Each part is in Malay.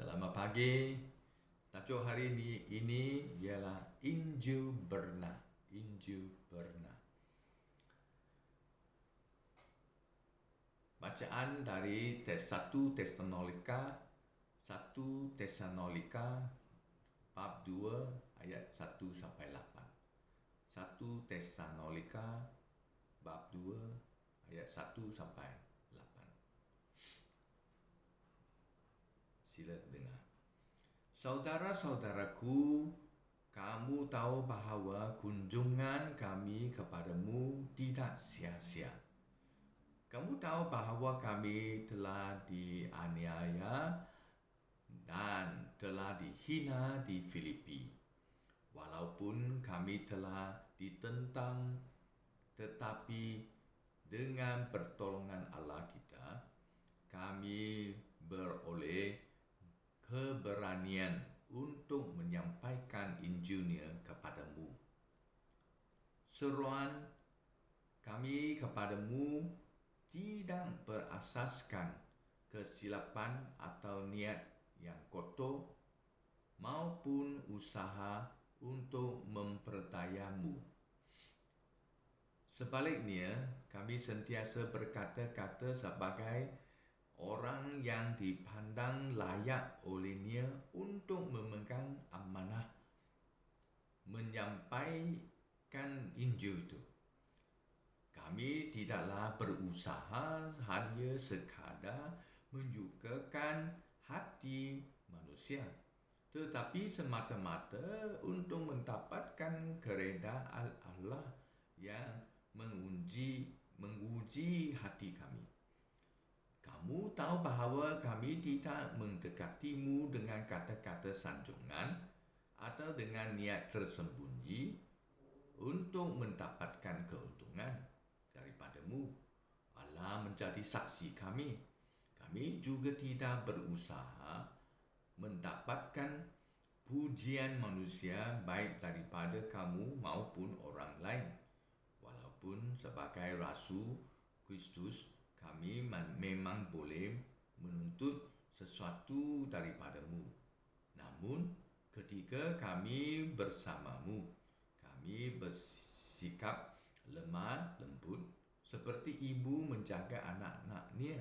Selamat pagi. Tajuk hari ini ialah Injil Berna. Injil Berna. Bacaan dari 1 Tesalonika bab 2 ayat 1 sampai 8. 1 Tesalonika bab 2 ayat 1 sampai 8. Sila dengar. Saudara-saudaraku, kamu tahu bahawa kunjungan kami kepadamu tidak sia-sia. Kamu tahu bahawa kami telah dianiaya dan telah dihina di Filipi. Walaupun kami telah ditentang, tetapi dengan pertolongan Allah kita, kami beroleh keberanian untuk menyampaikan Injilnya kepadamu. Seruan kami kepadamu tidak berasaskan kesilapan atau niat yang kotor maupun usaha untuk memperdayamu. Sebaliknya, kami sentiasa berkata-kata sebagai orang yang dipandang layak olehnya untuk memegang amanah menyampaikan Injil itu. Kami tidaklah berusaha hanya sekadar menyukakan hati manusia, tetapi semata-mata untuk mendapatkan keredaan Allah yang menguji hati kami. Kamu tahu bahawa kami tidak mendekatimu dengan kata-kata sanjungan atau dengan niat tersembunyi untuk mendapatkan keuntungan daripadamu. Allah menjadi saksi kami. Kami juga tidak berusaha mendapatkan pujian manusia baik daripada kamu maupun orang lain. Walaupun sebagai rasul Kristus, kami memang boleh menuntut sesuatu daripadamu. Namun, ketika kami bersamamu, kami bersikap lemah lembut seperti ibu menjaga anak-anaknya.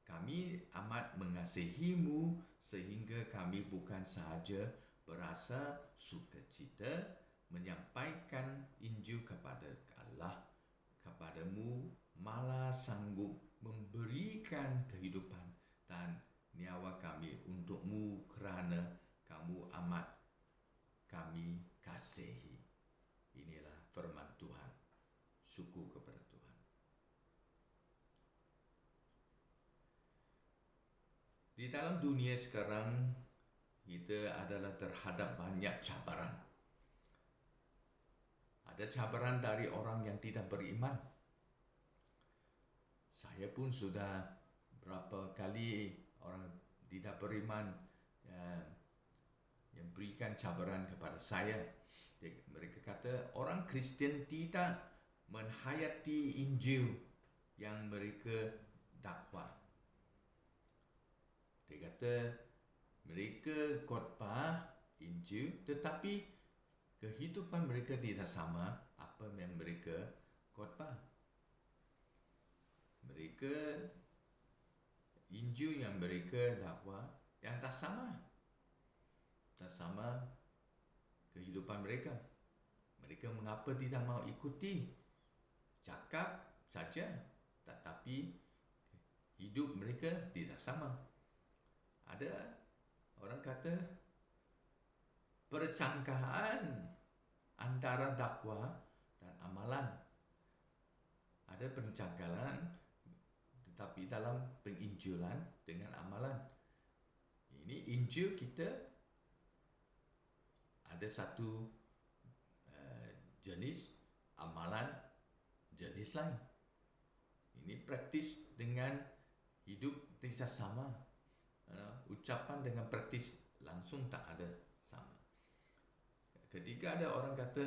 Kami amat mengasihimu sehingga kami bukan sahaja berasa sukacita menyampaikan Injil kepada Allah kepadamu, malah sanggup memberikan kehidupan dan nyawa kami untukmu kerana kamu amat kami kasihi. Inilah firman Tuhan. Syukur kepada Tuhan. Di dalam dunia sekarang, kita adalah terhadap banyak cabaran. Ada cabaran dari orang yang tidak beriman. Saya pun sudah berapa kali orang tidak beriman yang berikan cabaran kepada saya. Mereka kata orang Kristian tidak menghayati Injil yang mereka dakwah. Dia kata mereka khotbah Injil tetapi kehidupan mereka tidak sama apa yang mereka khotbah. Mereka Injil yang mereka dakwah yang tak sama kehidupan mereka. Mereka mengapa tidak mau ikuti? Cakap saja, tetapi hidup mereka tidak sama. Ada orang kata percangkahan antara dakwah dan amalan. Ada pencangkalan tetapi dalam penginjilan dengan amalan. Ini Injil kita ada satu jenis, amalan jenis lain. Ini praktis dengan hidup tidak sama. Ucapan dengan praktis langsung tak ada sama. Ketika ada orang kata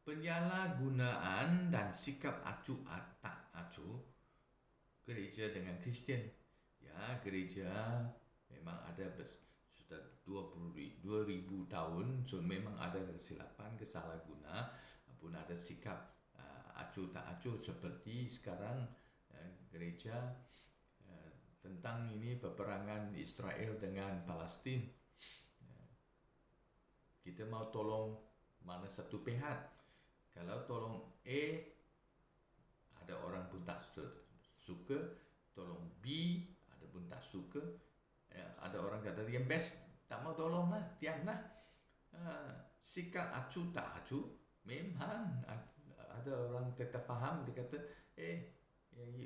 penyalahgunaan dan sikap acuh tak acuh gereja dengan Kristian. Ya, gereja Memang ada sudah 2000 tahun, so memang ada kesilapan, kesalahguna, pun ada sikap acuh tak acuh seperti sekarang gereja tentang ini peperangan Israel dengan Palestin. Kita mau tolong mana satu pihak. Kalau tolong A, ada orang pun tak suka, tolong B, ada pun tak suka. Ada orang kata dia best, tak mau tolong lah, diam lah. Sikap acuh tak acuh, memang ada orang tetap faham, dia kata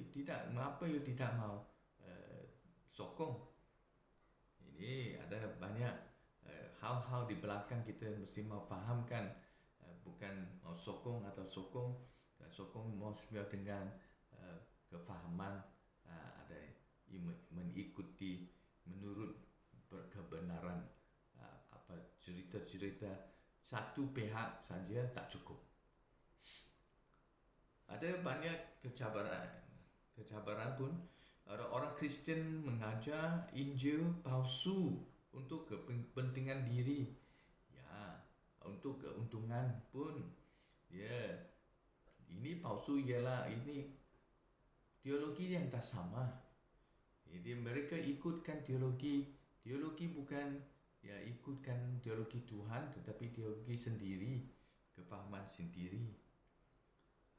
tidak, mengapa you tidak mau sokong. Ini ada banyak hal-hal di belakang kita mesti mau fahamkan, bukan mau sokong atau sokong mau sesuai dengan kefahaman, ada mengikuti menurut kebenaran, apa cerita-cerita satu pihak saja tak cukup. Ada banyak kecabaran pun. Ada orang Kristian mengajar Injil palsu untuk kepentingan diri, ya, untuk keuntungan pun. Ya, ini palsu ialah ini teologi yang tak sama. Jadi mereka ikutkan teologi bukan ya ikutkan teologi Tuhan, tetapi teologi sendiri, kefahaman sendiri.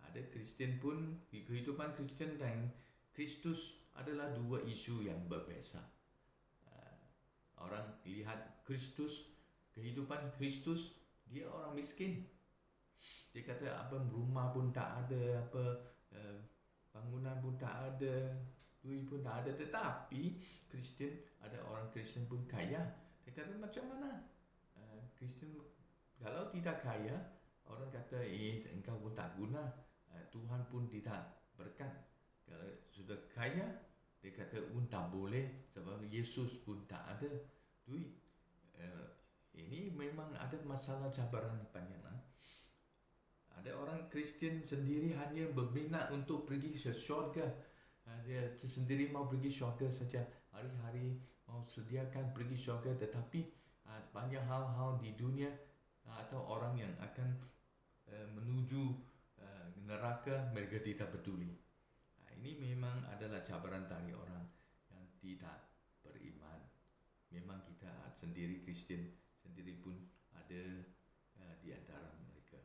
Ada Kristian pun, kehidupan Kristian dan Kristus adalah dua isu yang berbeza. Orang lihat Kristus, kehidupan Kristus, dia orang miskin. Dia kata apa rumah pun tak ada, apa bangunan pun tak ada, duit pun tak ada. Tetapi Kristian, ada orang Kristian pun kaya. Dia kata macam mana? Kristian kalau tidak kaya, orang kata engkau pun tak guna, Tuhan pun tidak berkat. Kalau sudah kaya, dia kata pun tak boleh, sebab Yesus pun tak ada duit. Ini memang ada masalah cabaran banyak. Ada orang Kristian sendiri hanya berminat untuk pergi ke syurga. Dia sendiri mau pergi syurga saja, hari-hari mau sediakan pergi syurga, tetapi banyak hal-hal di dunia atau orang yang akan menuju neraka, mereka tidak peduli. Ini memang adalah cabaran dari orang yang tidak beriman. Memang kita sendiri Kristian sendiri pun ada di antara mereka.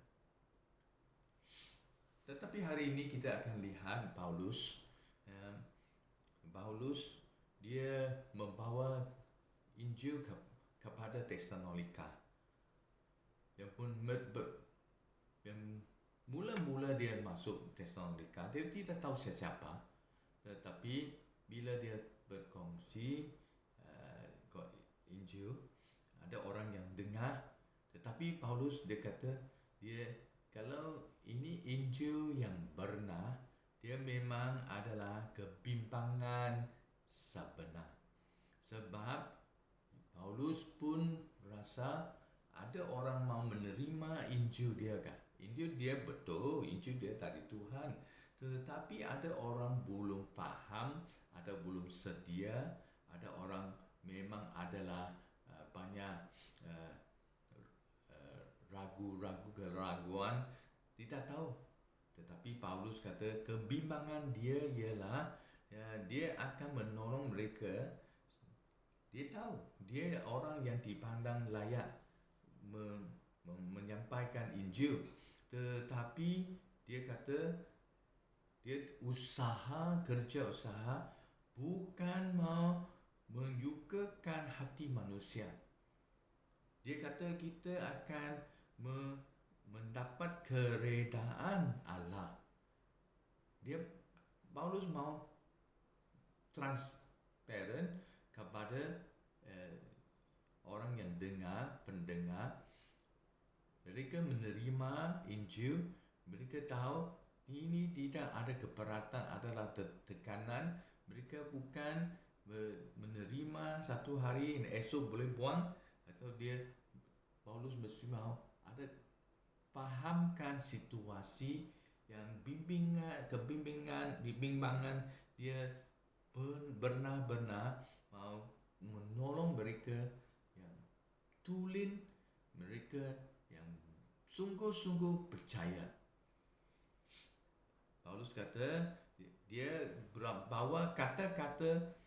Tetapi hari ini kita akan lihat Paulus. Paulus dia membawa Injil kepada Tesalonika. Yang pun yang mula-mula dia masuk Tesalonika, dia tidak tahu siapa, tetapi bila dia berkongsi Injil, ada orang yang dengar. Tetapi Paulus dia kata, dia kalau ini Injil yang benar, dia memang adalah kebimbangan sebenar. Sebab Paulus pun rasa ada orang mau menerima Injil dia kan. Injil dia betul, Injil dia dari Tuhan. Tetapi ada orang belum faham, ada belum sedia, ada orang memang adalah banyak ragu-ragu, keraguan, tidak tahu. Tetapi Paulus kata kebimbangan dia ialah dia akan menolong mereka. Dia tahu dia orang yang dipandang layak menyampaikan Injil, tetapi dia kata dia kerja usaha bukan mau menyukakan hati manusia. Dia kata kita akan mendapat keredaan Allah. Paulus mau transparent kepada orang yang pendengar. Mereka menerima Injil, mereka tahu ini tidak ada keberatan, adalah tekanan. Mereka bukan menerima satu hari esok boleh buang, atau Paulus mesti mau ada fahamkan situasi yang kebimbangan dia benar-benar mau sungguh-sungguh percaya. Paulus kata dia bawa kata-kata,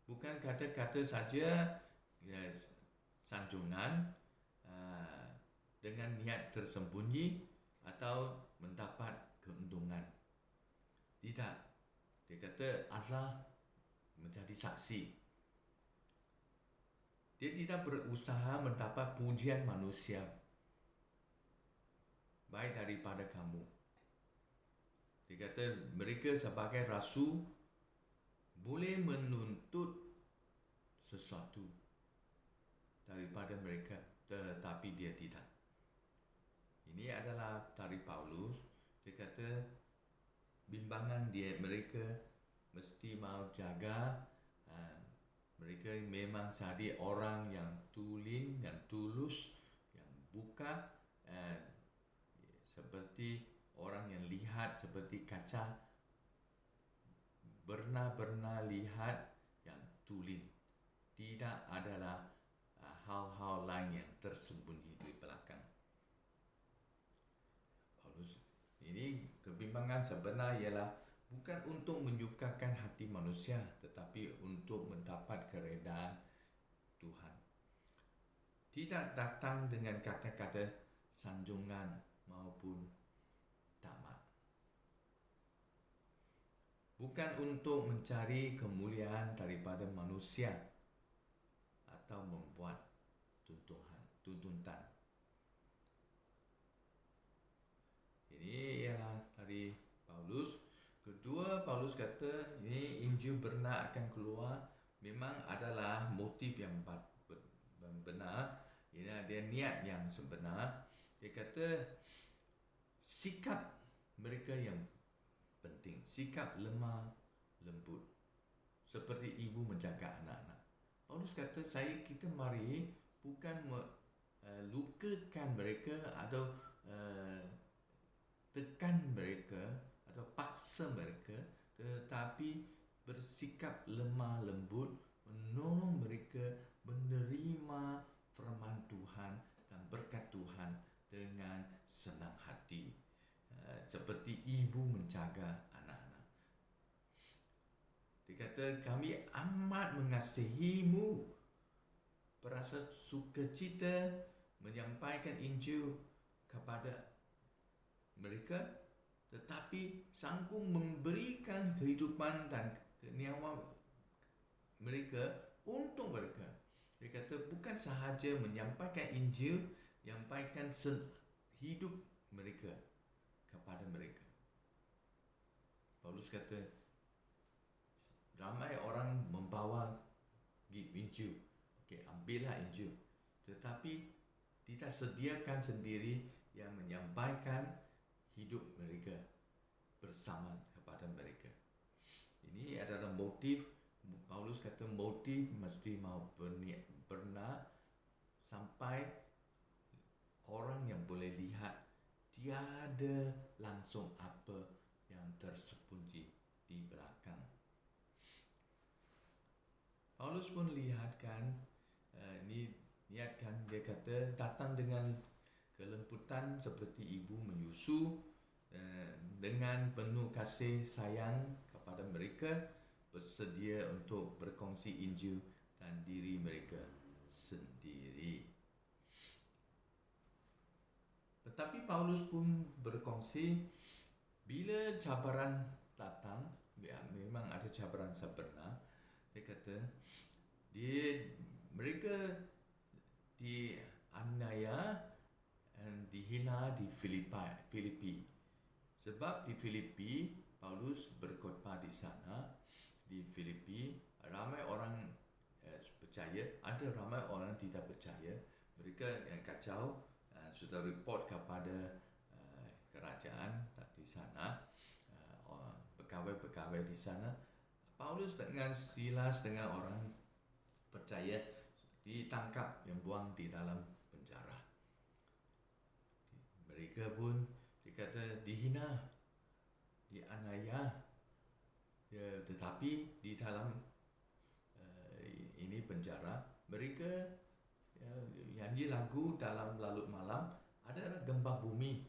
bukan kata-kata saja sanjungan dengan niat tersembunyi atau mendapat keuntungan. Tidak. Dia kata Allah menjadi saksi. Dia tidak berusaha mendapat pujian manusia, baik daripada kamu. Dia kata mereka sebagai rasul boleh menuntut sesuatu daripada mereka, tetapi dia tidak. Ini adalah dari Paulus. Dia kata bimbangan mereka mesti mau jaga. Mereka memang jadi orang yang tulen dan tulus, yang buka, seperti orang yang lihat seperti kaca, benar-benar lihat yang tulen. Tidak adalah hal-hal lain yang tersembunyi di belakang. Paulus, ini kebimbangan sebenar ialah bukan untuk menyukakan hati manusia, tetapi untuk mendapat keredaan Tuhan. Tidak datang dengan kata-kata sanjungan maupun tamak. Bukan untuk mencari kemuliaan daripada manusia atau membuat tuntutan. Ini ialah dari Paulus. Kedua, Paulus kata ini Injil benar akan keluar memang adalah motif yang benar. Ia dia niat yang sebenar. Dia kata sikap mereka yang penting, sikap lemah lembut, seperti ibu menjaga anak-anak. Paulus kata kita mari bukan lukakan mereka atau tekan mereka atau paksa mereka, tetapi bersikap lemah lembut, menolong mereka menerima firman Tuhan dan berkat Tuhan dengan senang hati, seperti ibu menjaga anak-anak. Dia kata kami amat mengasihimu, berasa sukacita menyampaikan Injil kepada mereka, tetapi sanggup memberikan kehidupan dan nyawa mereka untuk mereka. Dia kata bukan sahaja menyampaikan Injil, menyampaikan hidup mereka kepada mereka. Paulus kata ramai orang membawa Injil, ambillah Injil, tetapi tidak sediakan sendiri yang menyampaikan hidup mereka bersama kepada mereka. Ini adalah motif. Paulus kata motif mesti mau benar sampai orang yang boleh lihat tiada langsung apa yang tersembunyi di belakang. Paulus pun lihatkan niatkan, dia kata datang dengan kelembutan seperti ibu menyusu, dengan penuh kasih sayang kepada mereka, bersedia untuk berkongsi Injil dan diri mereka sendiri. Tetapi Paulus pun berkongsi bila cabaran datang, memang ada cabaran sebenar. Dia kata mereka dianiaya dan dihina di Filipi. Sebab di Filipi Paulus berkhotbah di sana. Di Filipi ramai orang percaya, ada ramai orang tidak percaya. Mereka yang kacau, sudah report kepada kerajaan di sana, pegawai-pegawai di sana. Paulus dengan Silas dengan orang percaya ditangkap, yang buang di dalam penjara. Mereka pun dikata dihina, dianiaya, tetapi di dalam ini penjara mereka yang nyanyi lagu dalam larut malam adalah gempa bumi.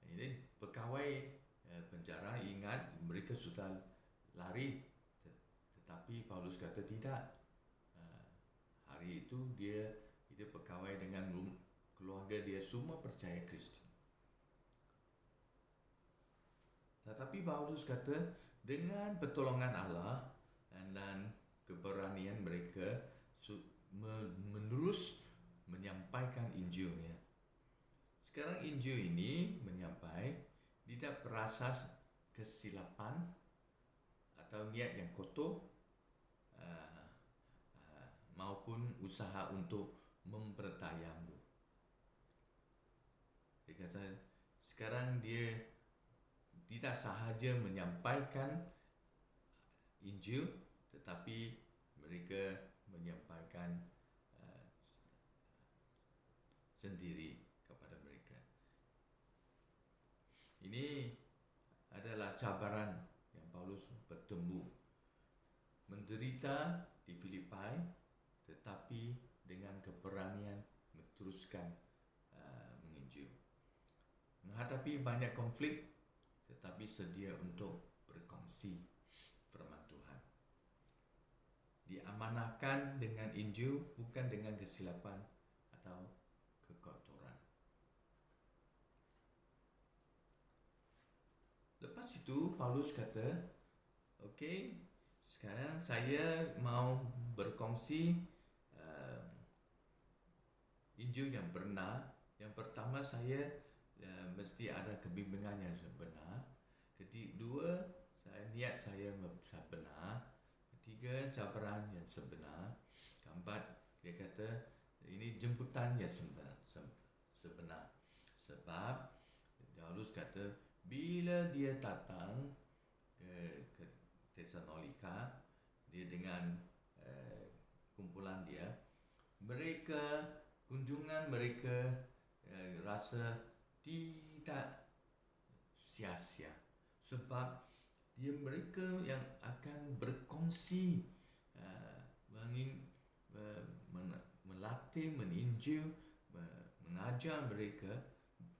Ini pegawai penjara ingat mereka sudah lari, tetapi Paulus kata tidak. Hari itu dia pegawai dengan keluarga dia semua percaya Kristian. Tetapi Paulus kata dengan pertolongan Allah dan keberanian mereka menerus menyampaikan Injilnya. Sekarang Injil ini menyampaikan tidak berasas kesilapan atau niat yang kotor maupun usaha untuk memperdayamu. Dia kata sekarang dia tidak sahaja menyampaikan Injil, tetapi mereka menyampaikan sendiri kepada mereka. Ini adalah cabaran yang Paulus bertemu, menderita di Filipi, tetapi dengan keberanian meneruskan menginjil. Menghadapi banyak konflik, tetapi sedia untuk berkongsi firman Tuhan. Diamanahkan dengan Injil, bukan dengan kesilapan atau kekotoran. Lepas itu Paulus kata, okey, sekarang saya mau berkongsi Injil yang benar. Yang pertama, saya mesti ada kebimbingan yang benar. Kedua, niat saya benar. Ketiga, cabaran yang sebenar. Keempat, dia kata ini jemputan yang sebenar. Sebab Paulus kata bila dia datang ke Tesalonika, dia dengan kumpulan dia, kunjungan mereka rasa tidak sia-sia, sebab mereka yang akan berkongsi, melatih, meninjil, mengajar mereka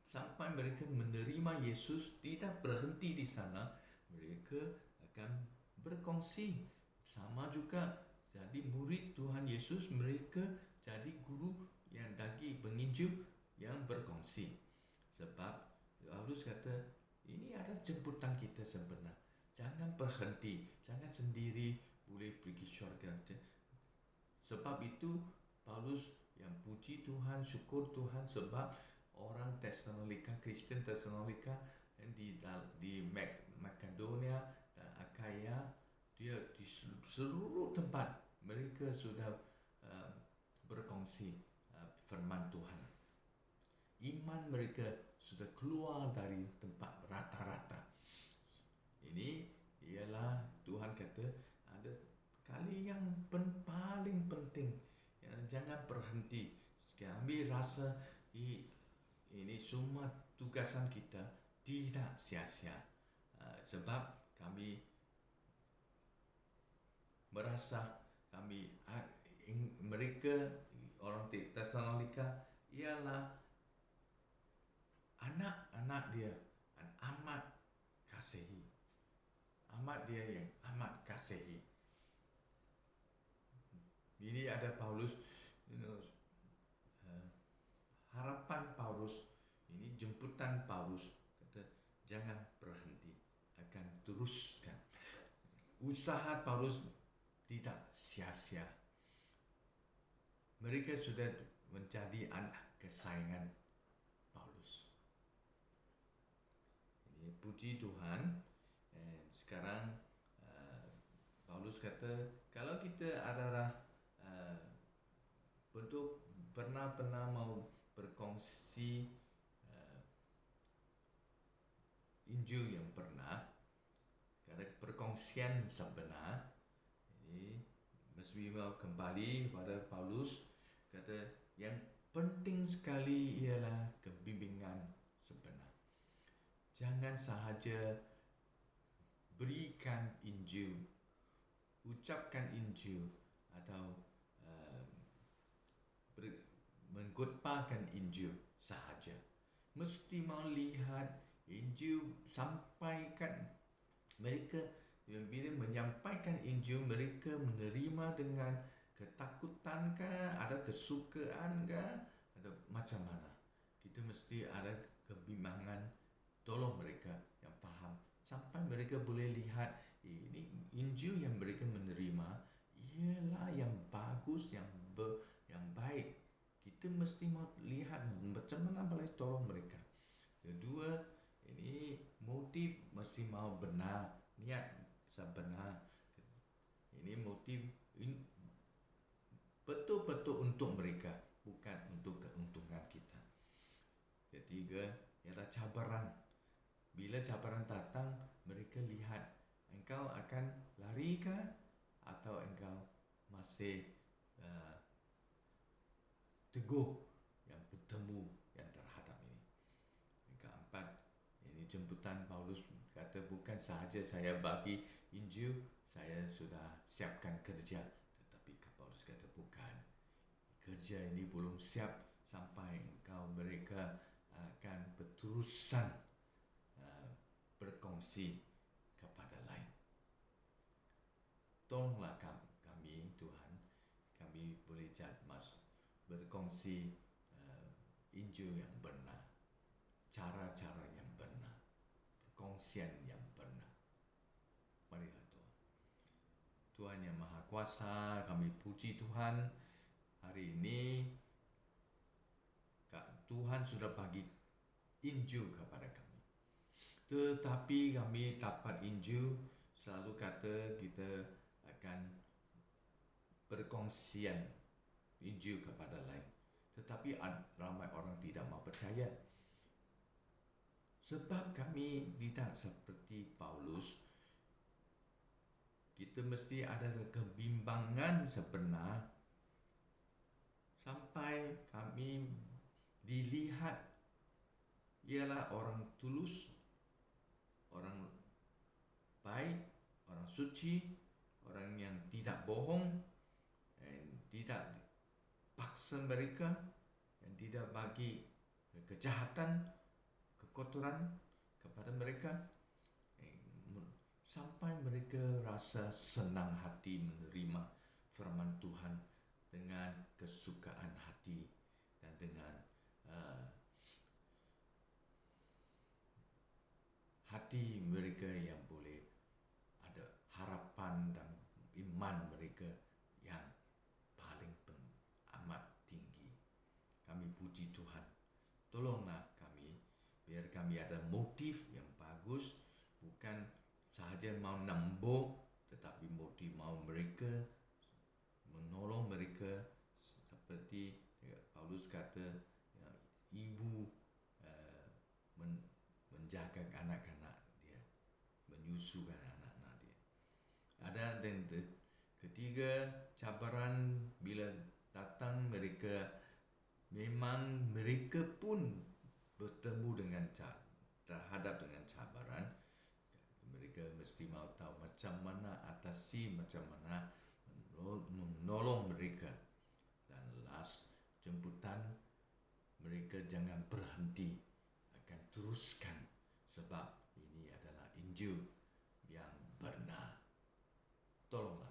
sampai mereka menerima Yesus. Tidak berhenti di sana, mereka akan berkongsi. Sama juga jadi murid Tuhan Yesus, mereka jadi guru yang lagi penginjil yang berkongsi. Sebab Paulus kata ini adalah jemputan kita sebenar. Jangan berhenti, jangan sendiri boleh pergi syurga. Sebab itu Paulus yang puji Tuhan, syukur Tuhan, sebab orang Tesalonika, Kristen Tesalonika di Makedonia dan Akaya, dia di seluruh tempat mereka sudah berkongsi firman Tuhan. Iman mereka sudah keluar dari tempat rata-rata. Ini ialah Tuhan kata ada kali yang paling penting. Jangan berhenti. Kami rasa ini semua tugasan kita tidak sia-sia. Sebab kami merasa mereka orang Tesalonika ialah anak-anak dia yang amat kasihi. Dia yang amat kasihi. Ini ada Paulus, harapan Paulus, ini jemputan Paulus, kata jangan berhenti, akan teruskan. Usaha Paulus tidak sia-sia. Mereka sudah menjadi anak kesayangan Paulus. Ini puji Tuhan. Sekarang Paulus kata kalau kita adalah pernah mau berkongsi Injil yang benar, perkongsian sebenar, ini mesti mau kembali kepada Paulus. Kata yang penting sekali ialah kebimbingan sebenar. Jangan sahaja berikan Injil, ucapkan Injil, atau mengkhotbahkan Injil sahaja. Mesti mau lihat Injil sampaikan. Mereka bila menyampaikan Injil, mereka menerima dengan ketakutan kah, ada kesukaan kah, ada macam mana. Kita mesti ada kebimbangan, tolong mereka yang faham sampai mereka boleh lihat ini Injil yang mereka menerima ialah yang bagus, yang baik. Kita mesti mau lihat macam mana boleh tolong mereka. Kedua, ini motif mesti mau benar, niat sebenar. Ini motif betul-betul untuk mereka, bukan untuk keuntungan kita. Ketiga, ialah cabaran. Bila cabaran datang, mereka lihat engkau akan lari kah atau engkau masih teguh yang bertemu yang terhadap ini. Keempat, ini jemputan Paulus kata bukan sahaja saya bagi Injil, saya sudah siapkan kerja. Tetapi Paulus kata bukan. Kerja ini belum siap sampai mereka akan berterusan berkongsi kepada lain. Tolonglah kami Tuhan, kami boleh berkongsi Injil yang benar, cara-cara yang benar, perkongsian yang benar. Marilah Tuhan. Tuhan yang Maha Kuasa, kami puji Tuhan. Hari ini Tuhan sudah bagi Injil kepada kami. Tetapi kami dapat Injil, selalu kata kita akan berkongsian Injil kepada lain. Tetapi ramai orang tidak mau percaya. Sebab kami tidak seperti Paulus. Kita mesti ada kebimbangan sebenar sampai kami dilihat ialah orang tulus, orang baik, orang suci, orang yang tidak bohong, dan tidak paksa mereka, yang tidak bagi kejahatan, kekotoran kepada mereka, sampai mereka rasa senang hati menerima firman Tuhan dengan kesukaan hati dan dengan hati mereka yang boleh ada harapan dan iman mereka yang paling amat tinggi. Kami puji Tuhan. Tolonglah kami, biar kami ada motif yang bagus, bukan sahaja mau nambung, tetapi motif mau mereka, menolong mereka, seperti Paulus kata, ibu menjaga anak-anak dia, menyusukan anak-anak dia. Ada dan ketiga, cabaran bila datang mereka, memang mereka pun bertemu dengan terhadap dengan cabaran. Mereka mesti mau tahu macam mana atasi, macam mana menolong mereka. Dan last, jemputan mereka jangan berhenti, akan teruskan, sebab ini adalah Injil yang benar. Tolonglah